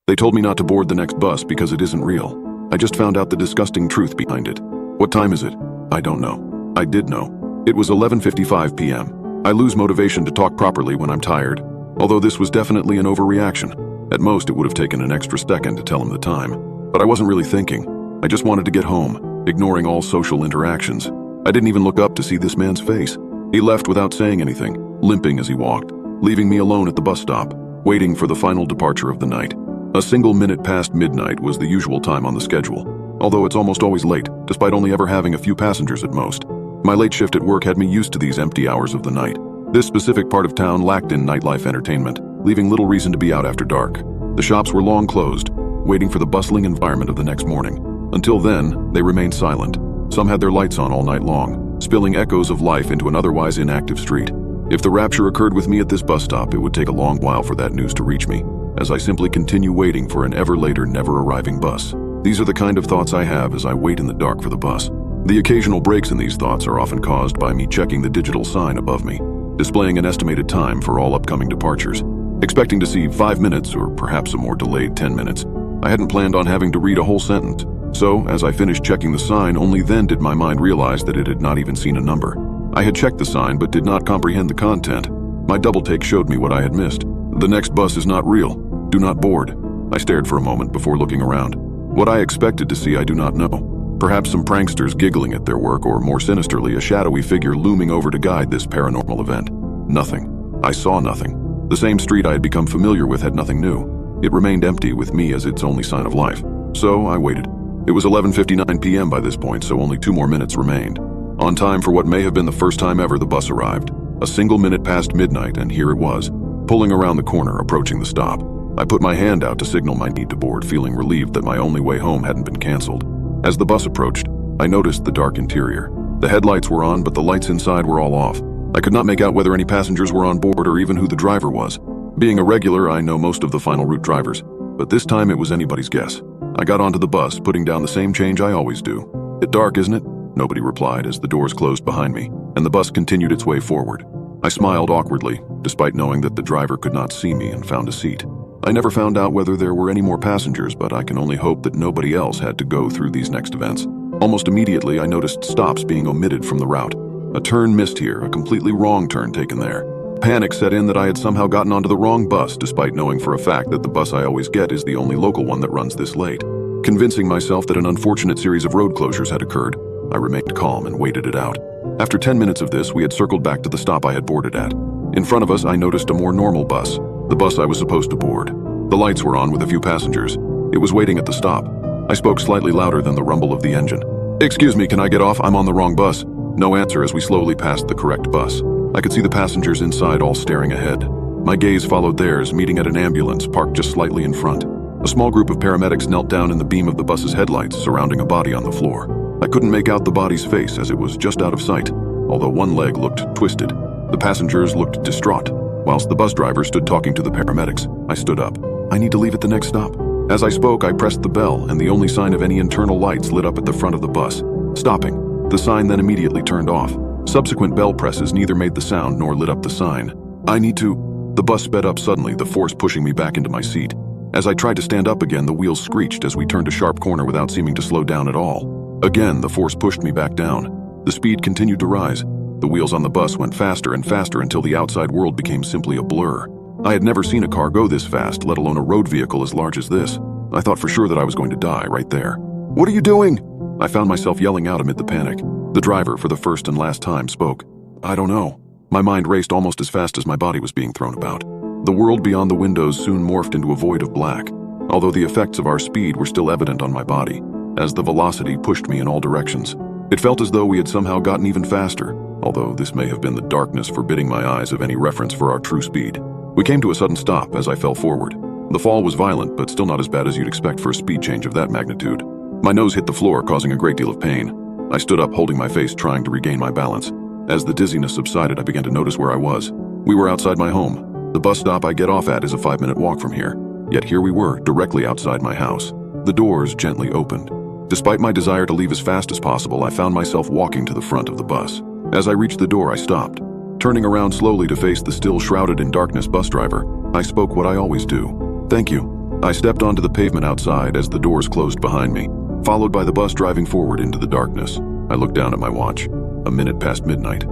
They told me not to board the next bus because it isn't real. I just found out the disgusting truth behind it. What time is it? I don't know. I did know. It was 11:55 p.m. I lose motivation to talk properly when I'm tired, although this was definitely an overreaction. At most, it would have taken an extra second to tell him the time. But I wasn't really thinking. I just wanted to get home, ignoring all social interactions. I didn't even look up to see this man's face. He left without saying anything, limping as he walked, leaving me alone at the bus stop, waiting for the final departure of the night. A single minute past midnight was the usual time on the schedule, although it's almost always late, despite only ever having a few passengers at most. My late shift at work had me used to these empty hours of the night. This specific part of town lacked in nightlife entertainment, leaving little reason to be out after dark. The shops were long closed, waiting for the bustling environment of the next morning. Until then, they remained silent. Some had their lights on all night long, spilling echoes of life into an otherwise inactive street. If the rapture occurred with me at this bus stop, it would take a long while for that news to reach me, as I simply continue waiting for an ever later, never arriving bus. These are the kind of thoughts I have as I wait in the dark for the bus. The occasional breaks in these thoughts are often caused by me checking the digital sign above me, displaying an estimated time for all upcoming departures, expecting to see 5 minutes or perhaps a more delayed 10 minutes. I hadn't planned on having to read a whole sentence, so as I finished checking the sign, only then did my mind realize that it had not even seen a number. I had checked the sign but did not comprehend the content. My double take showed me what I had missed. The next bus is not real. Do not board. I stared for a moment before looking around. What I expected to see I do not know. Perhaps some pranksters giggling at their work, or more sinisterly, a shadowy figure looming over to guide this paranormal event. Nothing. I saw nothing. The same street I had become familiar with had nothing new. It remained empty with me as its only sign of life. So I waited. It was 11:59 p.m. by this point, so only 2 more minutes remained. On time for what may have been the first time ever the bus arrived. A single minute past midnight, and here it was, pulling around the corner, approaching the stop. I put my hand out to signal my need to board, feeling relieved that my only way home hadn't been canceled. As the bus approached, I noticed the dark interior. The headlights were on, but the lights inside were all off. I could not make out whether any passengers were on board or even who the driver was. Being a regular, I know most of the final route drivers, but this time it was anybody's guess. I got onto the bus, putting down the same change I always do. "Bit dark, isn't it?" Nobody replied as the doors closed behind me, and the bus continued its way forward. I smiled awkwardly, despite knowing that the driver could not see me, and found a seat. I never found out whether there were any more passengers, but I can only hope that nobody else had to go through these next events. Almost immediately, I noticed stops being omitted from the route. A turn missed here, a completely wrong turn taken there. Panic set in that I had somehow gotten onto the wrong bus, despite knowing for a fact that the bus I always get is the only local one that runs this late. Convincing myself that an unfortunate series of road closures had occurred, I remained calm and waited it out. After 10 minutes of this, we had circled back to the stop I had boarded at. In front of us, I noticed a more normal bus, the bus I was supposed to board. The lights were on with a few passengers. It was waiting at the stop. I spoke slightly louder than the rumble of the engine. "Excuse me, can I get off? I'm on the wrong bus." No answer as we slowly passed the correct bus. I could see the passengers inside all staring ahead. My gaze followed theirs, meeting at an ambulance parked just slightly in front. A small group of paramedics knelt down in the beam of the bus's headlights, surrounding a body on the floor. I couldn't make out the body's face as it was just out of sight, although one leg looked twisted. The passengers looked distraught, whilst the bus driver stood talking to the paramedics. I stood up. "I need to leave at the next stop." As I spoke, I pressed the bell, and the only sign of any internal lights lit up at the front of the bus, stopping. The sign then immediately turned off. Subsequent bell presses neither made the sound nor lit up the sign. "I need to..." The bus sped up suddenly, the force pushing me back into my seat. As I tried to stand up again, the wheels screeched as we turned a sharp corner without seeming to slow down at all. Again, the force pushed me back down. The speed continued to rise. The wheels on the bus went faster and faster until the outside world became simply a blur. I had never seen a car go this fast, let alone a road vehicle as large as this. I thought for sure that I was going to die right there. "What are you doing?" I found myself yelling out amid the panic. The driver, for the first and last time, spoke. "I don't know." My mind raced almost as fast as my body was being thrown about. The world beyond the windows soon morphed into a void of black, although the effects of our speed were still evident on my body, as the velocity pushed me in all directions. It felt as though we had somehow gotten even faster, although this may have been the darkness forbidding my eyes of any reference for our true speed. We came to a sudden stop as I fell forward. The fall was violent, but still not as bad as you'd expect for a speed change of that magnitude. My nose hit the floor, causing a great deal of pain. I stood up, holding my face, trying to regain my balance. As the dizziness subsided, I began to notice where I was. We were outside my home. The bus stop I get off at is a 5-minute walk from here. Yet here we were, directly outside my house. The doors gently opened. Despite my desire to leave as fast as possible, I found myself walking to the front of the bus. As I reached the door, I stopped. Turning around slowly to face the still shrouded in darkness bus driver, I spoke what I always do. "Thank you." I stepped onto the pavement outside as the doors closed behind me, followed by the bus driving forward into the darkness. I looked down at my watch. A minute past midnight.